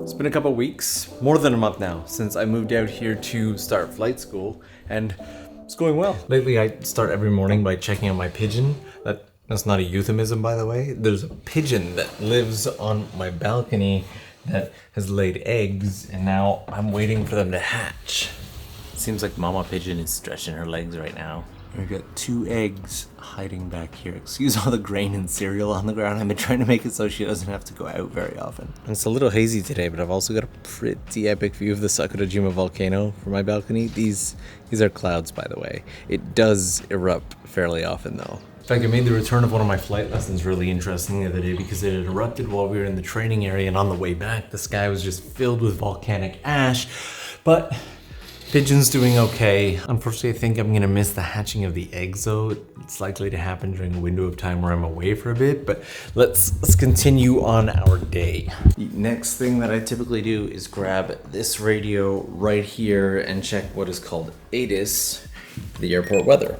It's been a couple weeks, more than a month now, since I moved out here to start flight school, and it's going well. Lately, I start every morning by checking out my pigeon. That's not a euphemism, by the way. There's a pigeon that lives on my balcony that has laid eggs, and now I'm waiting for them to hatch. Seems like Mama Pigeon is stretching her legs right now. We've got 2 eggs hiding back here. Excuse all the grain and cereal on the ground. I've been trying to make it so she doesn't have to go out very often. It's a little hazy today, but I've also got a pretty epic view of the Sakurajima volcano from my balcony. These are clouds, by the way. It does erupt fairly often, though. In fact, I made the return of one of my flight lessons really interesting the other day because it had erupted while we were in the training area, and on the way back, the sky was just filled with volcanic ash. But pigeon's doing okay. Unfortunately, I think I'm gonna miss the hatching of the eggs, though. It's likely to happen during a window of time where I'm away for a bit, but let's continue on our day. The next thing that I typically do is grab this radio right here and check what is called ATIS, the airport weather.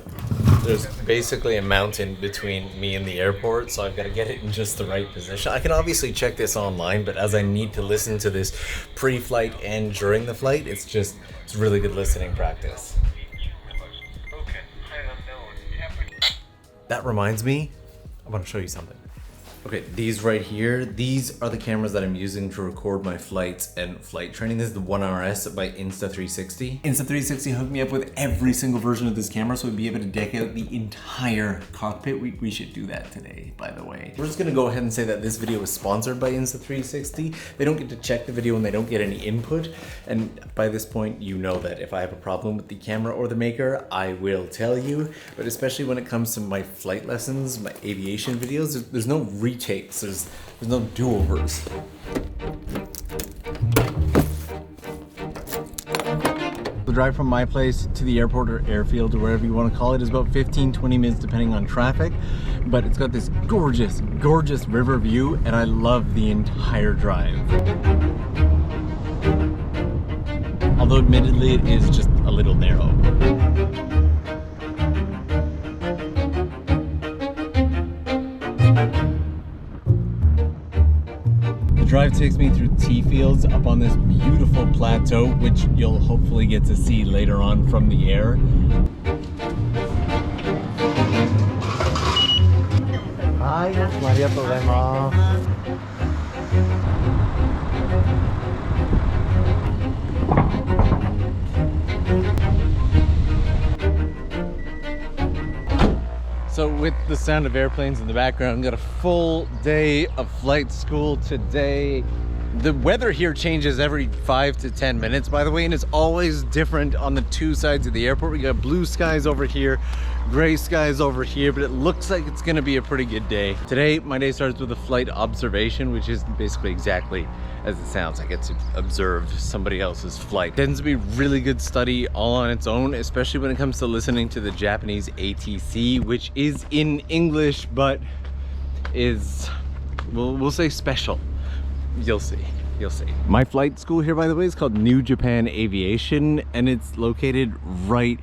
There's basically a mountain between me and the airport, so I've got to get it in just the right position. I can obviously check this online, but as I need to listen to this pre-flight and during the flight, it's really good listening practice. That reminds me, I want to show you something. Okay, these right here, these are the cameras that I'm using to record my flights and flight training. This is the 1RS by Insta360. Insta360 hooked me up with every single version of this camera, so we'd be able to deck out the entire cockpit. We should do that today, by the way. We're just gonna go ahead and say that this video is sponsored by Insta360. They don't get to check the video and they don't get any input. And by this point, you know that if I have a problem with the camera or the maker, I will tell you. But especially when it comes to my flight lessons, my aviation videos, there's no retakes, there's no do-overs. The drive from my place to the airport or airfield or wherever you want to call it is about 15-20 minutes depending on traffic, but it's got this gorgeous river view and I love the entire drive. Although admittedly it is just a little narrow. The drive takes me through tea fields up on this beautiful plateau, which you'll hopefully get to see later on from the air. Hi, arigatou gozaimasu. So with the sound of airplanes in the background, got a full day of flight school today. The weather here changes every 5 to 10 minutes, by the way, and it's always different on the 2 sides of the airport. We got blue skies over here, gray skies over here, but it looks like it's gonna be a pretty good day. Today, my day starts with a flight observation, which is basically exactly as it sounds. I get to observe somebody else's flight. It tends to be really good study all on its own, especially when it comes to listening to the Japanese ATC, which is in English, but is, we'll say special. You'll see. My flight school here, by the way, is called New Japan Aviation, and it's located right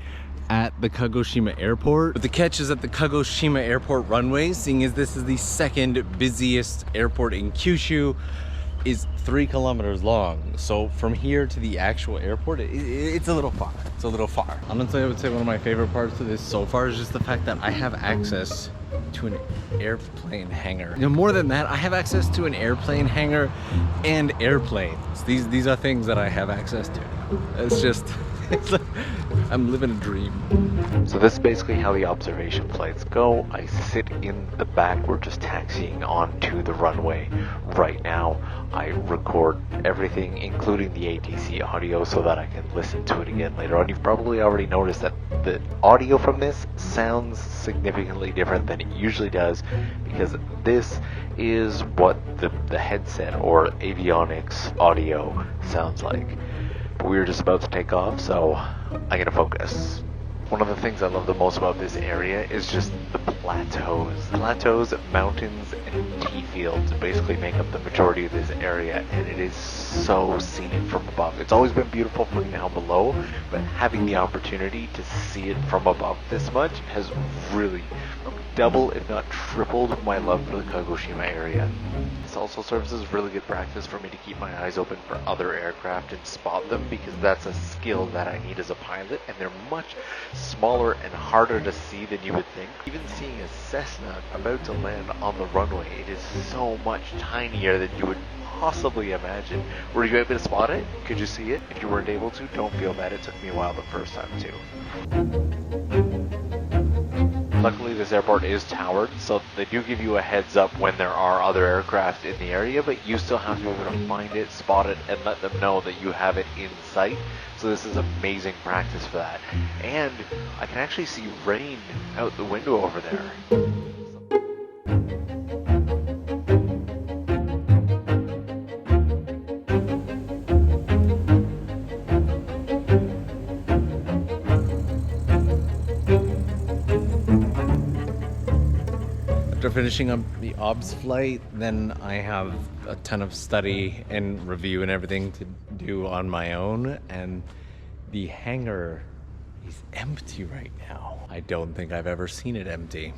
at the Kagoshima airport. But the catch is at the Kagoshima airport runway, seeing as this is the 2nd busiest airport in Kyushu, is 3 kilometers long. So from here to the actual airport, it's a little far. Honestly, I would say one of my favorite parts of this so far is just the fact that I have access to an airplane hangar. You know, more than that, I have access to an airplane hangar and airplanes. These are things that I have access to. It's just, I'm living a dream. So this is basically how the observation flights go. I sit in the back. We're just taxiing onto the runway right now. I record everything, including the ATC audio, so that I can listen to it again later on. You've probably already noticed that the audio from this sounds significantly different than it usually does, because this is what the headset or avionics audio sounds like. But we're just about to take off, so I'm gonna focus. One of the things I love the most about this area is just the plateaus. Plateaus, mountains, and tea fields basically make up the majority of this area, and it is so scenic from above. It's always been beautiful from down below, but having the opportunity to see it from above this much has really double, if not tripled, my love for the Kagoshima area. This also serves as really good practice for me to keep my eyes open for other aircraft and spot them, because that's a skill that I need as a pilot, and they're much smaller and harder to see than you would think. Even seeing a Cessna about to land on the runway, it is so much tinier than you would possibly imagine. Were you able to spot it? Could you see it? If you weren't able to, don't feel bad. It took me a while the first time too. Luckily, this airport is towered, so they do give you a heads up when there are other aircraft in the area, but you still have to be able to find it, spot it, and let them know that you have it in sight. So this is amazing practice for that. And I can actually see rain out the window over there. After finishing up the OBS flight, then I have a ton of study and review and everything to do on my own, and the hangar is empty right now. I don't think I've ever seen it empty.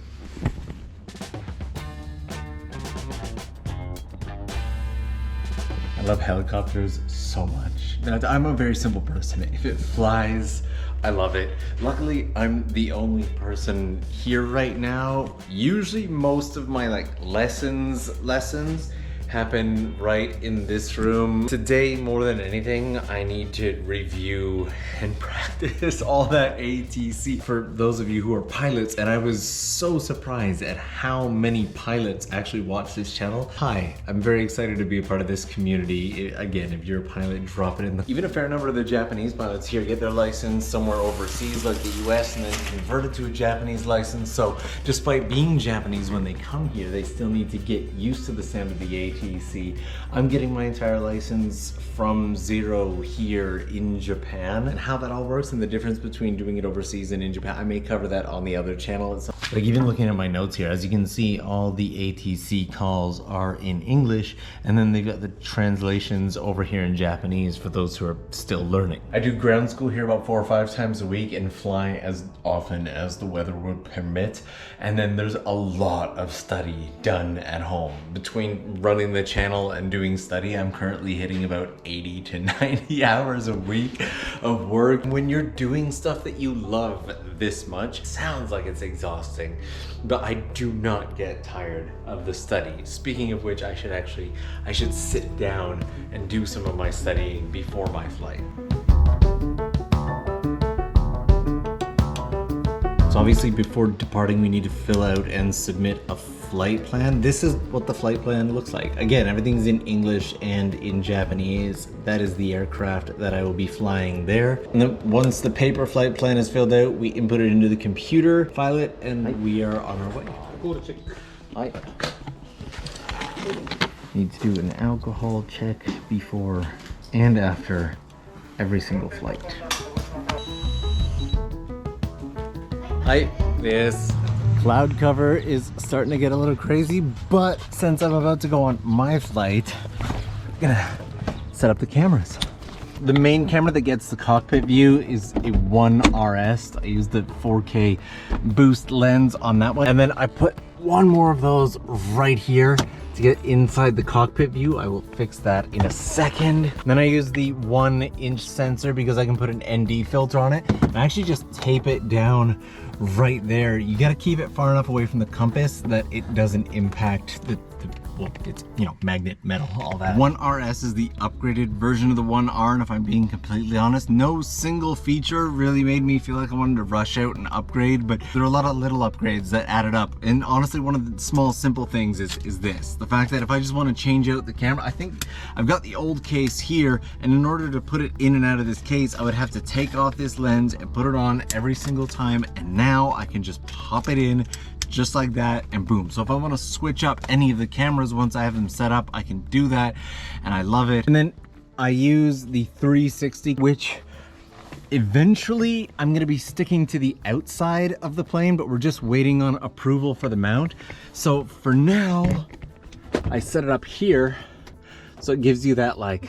I love helicopters so much. I'm a very simple person. If it flies, I love it. Luckily, I'm the only person here right now. Usually most of my lessons happen right in this room. Today, more than anything, I need to review and practice all that ATC for those of you who are pilots, and I was so surprised at how many pilots actually watch this channel. Hi, I'm very excited to be a part of this community. Again, if you're a pilot, drop it in. Even a fair number of the Japanese pilots here get their license somewhere overseas like the US and then convert it to a Japanese license. So despite being Japanese when they come here, they still need to get used to the sound of the ATC. I'm getting my entire license from zero here in Japan, and how that all works and the difference between doing it overseas and in Japan, I may cover that on the other channel. Like, even looking at my notes here, as you can see, all the ATC calls are in English, and then they've got the translations over here in Japanese for those who are still learning. I do ground school here about 4 or 5 times a week and fly as often as the weather would permit, and then there's a lot of study done at home. Between running the channel and doing study, I'm currently hitting about 80 to 90 hours a week of work. When you're doing stuff that you love this much, it sounds like it's exhausting, but I do not get tired of the study. Speaking of which, I should sit down and do some of my studying before my flight. So obviously before departing, we need to fill out and submit a flight plan. This is what the flight plan looks like. Again, everything's in English and in Japanese. That is the aircraft that I will be flying there. And then once the paper flight plan is filled out, we input it into the computer, file it, and we are on our way. Hi. Need to do an alcohol check before and after every single flight. Hi. This cloud cover is starting to get a little crazy, but since I'm about to go on my flight, I'm gonna set up the cameras. The main camera that gets the cockpit view is a 1RS. I use the 4K boost lens on that one. And then I put one more of those right here to get inside the cockpit view. I will fix that in a second. Then I use the 1-inch sensor because I can put an ND filter on it. And I actually just tape it down right there. You gotta keep it far enough away from the compass that it doesn't impact well, it's, you know, magnet, metal, all that. 1RS is the upgraded version of the 1R, and if I'm being completely honest, no single feature really made me feel like I wanted to rush out and upgrade, but there are a lot of little upgrades that added up. And honestly, one of the small, simple things is this. The fact that if I just want to change out the camera, I think I've got the old case here, and in order to put it in and out of this case, I would have to take off this lens and put it on every single time, and now I can just pop it in just like that, and boom. So if I want to switch up any of the cameras once I have them set up, I can do that, and I love it. And then I use the 360, which eventually I'm going to be sticking to the outside of the plane, but we're just waiting on approval for the mount. So for now, I set it up here so it gives you that like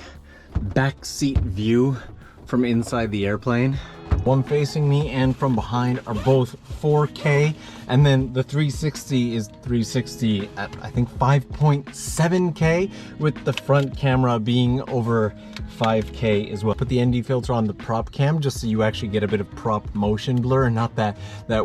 back seat view from inside the airplane. One facing me and from behind are both 4K, and then the 360 is 360 at I think 5.7K, with the front camera being over 5K as well. Put the ND filter on the prop cam just so you actually get a bit of prop motion blur and not that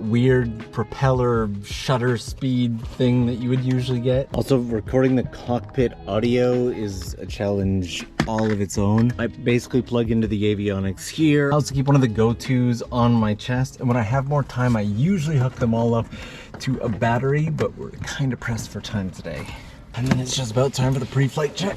weird propeller shutter speed thing that you would usually get. Also, recording the cockpit audio is a challenge all of its own. I basically plug into the avionics here. I also keep one of the go-tos on my chest, and when I have more time I usually hook them all up to a battery, but we're kind of pressed for time today. And then it's just about time for the pre-flight check.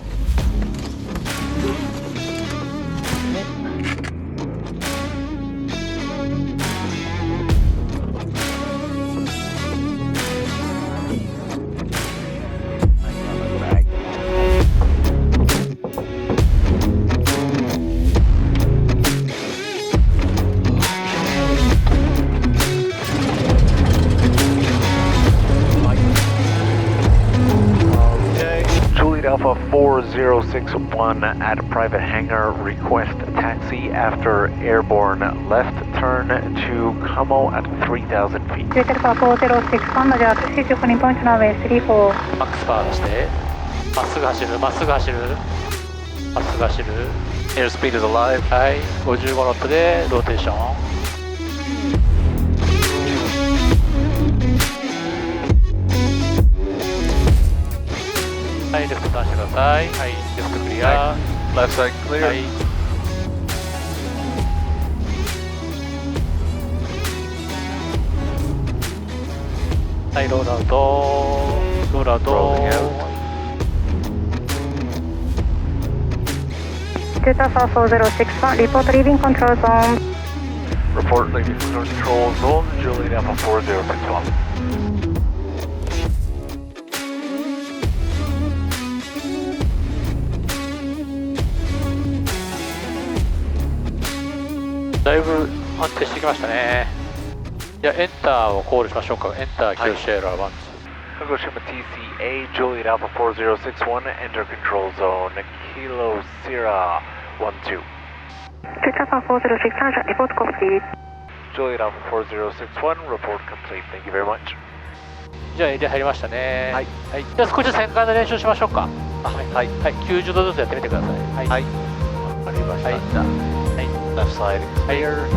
Alpha 4061 at private hangar, request taxi after airborne left turn to Como at 3,000 feet. Japan 4061 のじゃあタクシー直にポイントナウェイ34。マックスパワー出して、まっすぐ走る、まっすぐ走る、まっすぐ走る。Airspeed is alive. はい、55ノットでローテーション。はい、レフトターンしてください。はい、レフトクリア。Left side clear. はい。はい、ロールアウト。ロールアウト。Japan 4061 report leaving control zone. Report leaving control zone, Juliet Alpha 4061.だいぶ安定してきましたね。じゃあエンターをコールしましょうか。エンターキロシェラ1。Kagoshima TCA, Juliet Alpha 4061, enter control zone, Kilo Sierra 12. Japan 4061 report complete. Juliet Alpha 4061, report complete. Thank you very much. じゃあエリア入りましたね。はい。はい。じゃあ少し旋回の練習しましょうか。はい。はい。90度ずつやってみてください。はい。はい。わかりました。はい。Left side clear.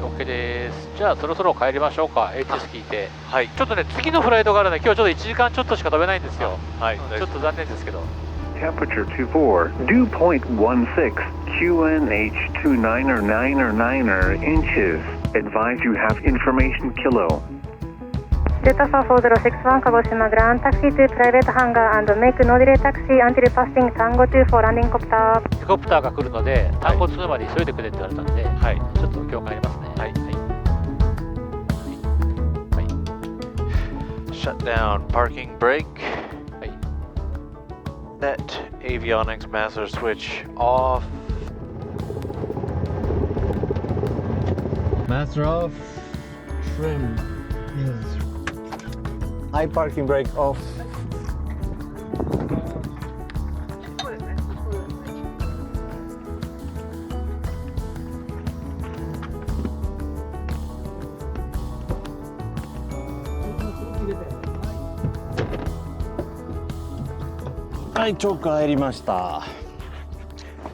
OK です。じゃあそろそろ帰りましょうか。HS 聞いて。はい。ちょっとね、次のフライトがあるので、今日ちょっと1時間ちょっとしか飛べないんですよ。はい。ちょっと残念ですけど。Temperature 24, dew point 16, QNH 29er inches. Advise you have information kilo. Japan 4061 Kagoshima Grand taxi to private hangar and make no delay taxi until passing Tango 2 for landing copter. ヘリコプターが来るので、単語2まで急いでくれって言われたんで、はい、ちょっと今日帰りますね。はい。はい。Shut down parking brake. はい。 Net avionics master switch off. Master off. Trim is high parking brake off.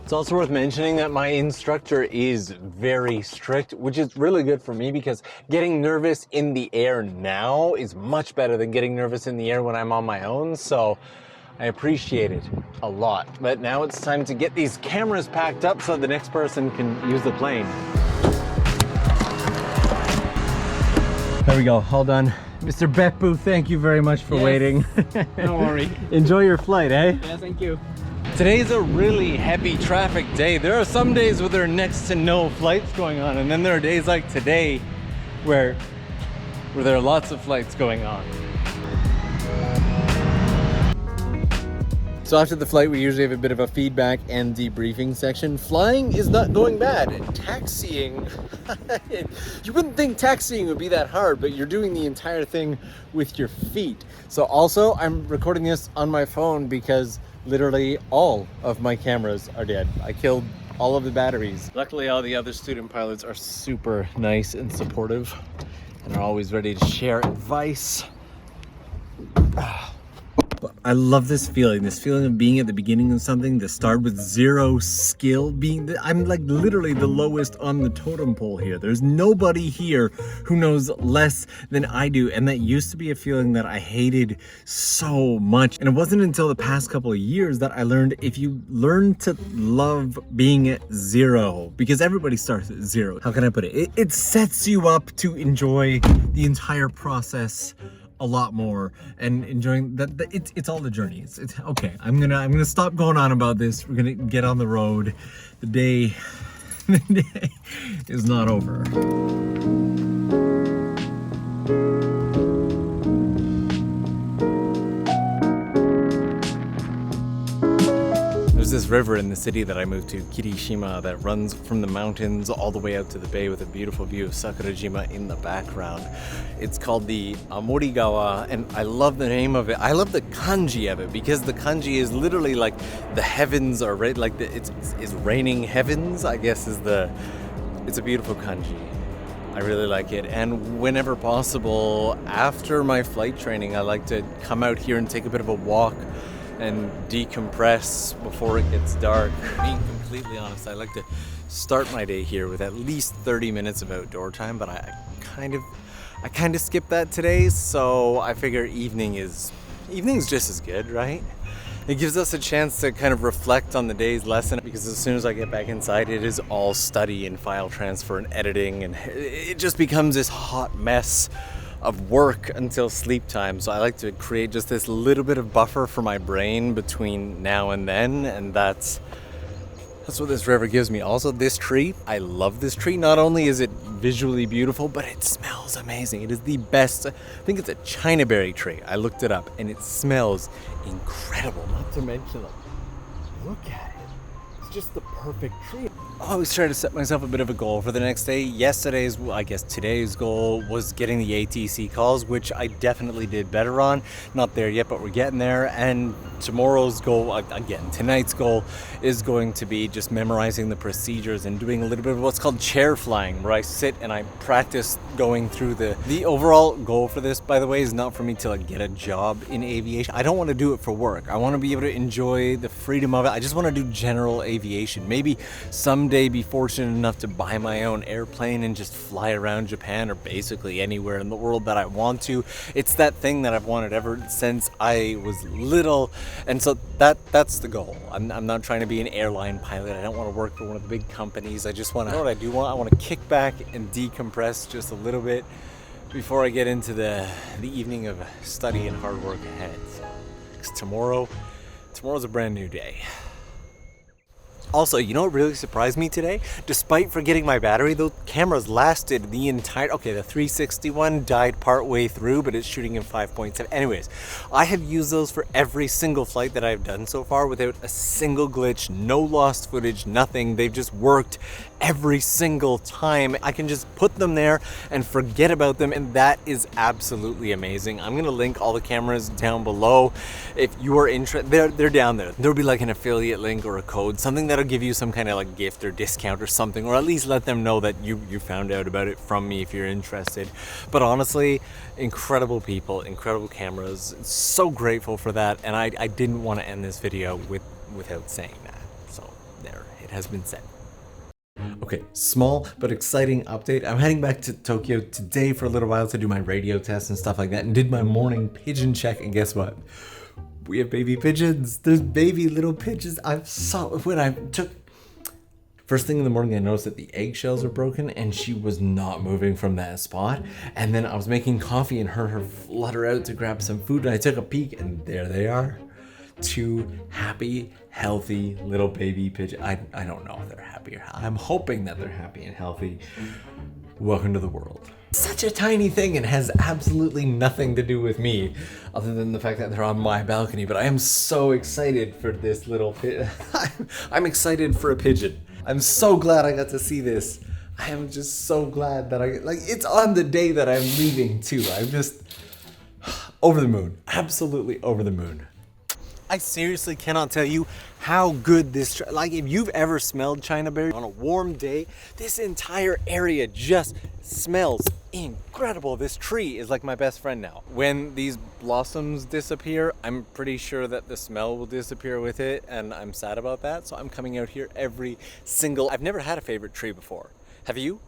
It's also worth mentioning that my instructor is very strict, which is really good for me because getting nervous in the air now is much better than getting nervous in the air when I'm on my own. So I appreciate it a lot. But now it's time to get these cameras packed up so the next person can use the plane. There we go, all done. Mr. Beppu, thank you very much for waiting. Don't worry. Enjoy your flight, eh? Yeah, thank you. Today's a really heavy traffic day. There are some days where there are next to no flights going on, and then there are days like today where there are lots of flights going on. So after the flight, we usually have a bit of a feedback and debriefing section. Flying is not going bad. Taxiing, you wouldn't think taxiing would be that hard, but you're doing the entire thing with your feet. So also, I'm recording this on my phone because literally all of my cameras are dead. I killed all of the batteries. Luckily, all the other student pilots are super nice and supportive and are always ready to share advice. I love this feeling of being at the beginning of something, to start with zero skill, I'm like literally the lowest on the totem pole here. There's nobody here who knows less than I do, and that used to be a feeling that I hated so much. And it wasn't until the past couple of years that I learned if you learn to love being at zero, because everybody starts at zero, how can I put it? It sets you up to enjoy the entire process a lot more, and enjoying that it's all the journey. It's okay. I'm gonna stop going on about this. We're gonna get on the road. The day is not over. There's this river in the city that I moved to, Kirishima, that runs from the mountains all the way out to the bay with a beautiful view of Sakurajima in the background. It's called the Amorigawa, and I love the name of it. I love the kanji of it because the kanji is literally like the heavens are like it's raining heavens, I guess it's a beautiful kanji. I really like it, and whenever possible after my flight training, I like to come out here and take a bit of a walk and decompress before it gets dark. Being completely honest, I like to start my day here with at least 30 minutes of outdoor time, but I kind of skipped that today, so I figure evening's just as good, right? It gives us a chance to kind of reflect on the day's lesson, because as soon as I get back inside, it is all study and file transfer and editing, and it just becomes this hot mess of work until sleep time. So I like to create just this little bit of buffer for my brain between now and then, and that's what this river gives me. Also, this tree, I love this tree. Not only is it visually beautiful, but it smells amazing. It is the best. I think it's a Chinaberry tree. I looked it up and it smells incredible. Not to mention, look at it. It's just the perfect tree. I always try to set myself a bit of a goal for the next day. Today's goal was getting the ATC calls, which I definitely did better on. Not there yet, but we're getting there. And tomorrow's goal, tonight's goal is going to be just memorizing the procedures and doing a little bit of what's called chair flying, where I sit and I practice going through the overall goal for this, by the way, is not for me to get a job in aviation. I don't want to do it for work. I want to be able to enjoy the freedom of it. I just want to do general aviation. Maybe someday be fortunate enough to buy my own airplane and just fly around Japan or basically anywhere in the world that I want to. It's that thing that I've wanted ever since I was little, and so that's the goal. I'm not trying to be an airline pilot. I don't want to work for one of the big companies. I just want to, you know what I do want? I want to kick back and decompress just a little bit before I get into the evening of study and hard work ahead. Because tomorrow's a brand new day. Also, you know what really surprised me today? Despite forgetting my battery, those cameras lasted the entire... Okay, the 361 died part way through, but it's shooting in 5.7. Anyways, I have used those for every single flight that I've done so far without a single glitch, no lost footage, nothing. They've just worked every single time. I can just put them there and forget about them, and that is absolutely amazing. I'm gonna link all the cameras down below. If you are interested, they're down there. There'll be like an affiliate link or a code, something that'll give you some kind of like gift or discount or something, or at least let them know that you found out about it from me if you're interested. But honestly, incredible people, incredible cameras. So grateful for that, and I didn't want to end this video without saying that. So there, it has been said. Okay, small but exciting update. I'm heading back to Tokyo today for a little while to do my radio test and stuff like that, and did my morning pigeon check, and guess what? We have baby pigeons. There's baby little pigeons. When I took First thing in the morning, I noticed that the eggshells are broken and she was not moving from that spot. And then I was making coffee and heard her flutter out to grab some food, and I took a peek and there they are. 2 happy, healthy little baby pigeons. I don't know if they're happy or I'm hoping that they're happy and healthy. Welcome to the world. Such a tiny thing and has absolutely nothing to do with me other than the fact that they're on my balcony, but I am so excited for this little pigeon. I'm excited for a pigeon. I'm so glad I got to see this. I am just so glad that it's on the day that I'm leaving too. I'm just over the moon, absolutely over the moon. I seriously cannot tell you how good this, like if you've ever smelled China berry on a warm day, this entire area just smells incredible. This tree is like my best friend now. When these blossoms disappear, I'm pretty sure that the smell will disappear with it, and I'm sad about that. So I'm coming out here every single, I've never had a favorite tree before. Have you?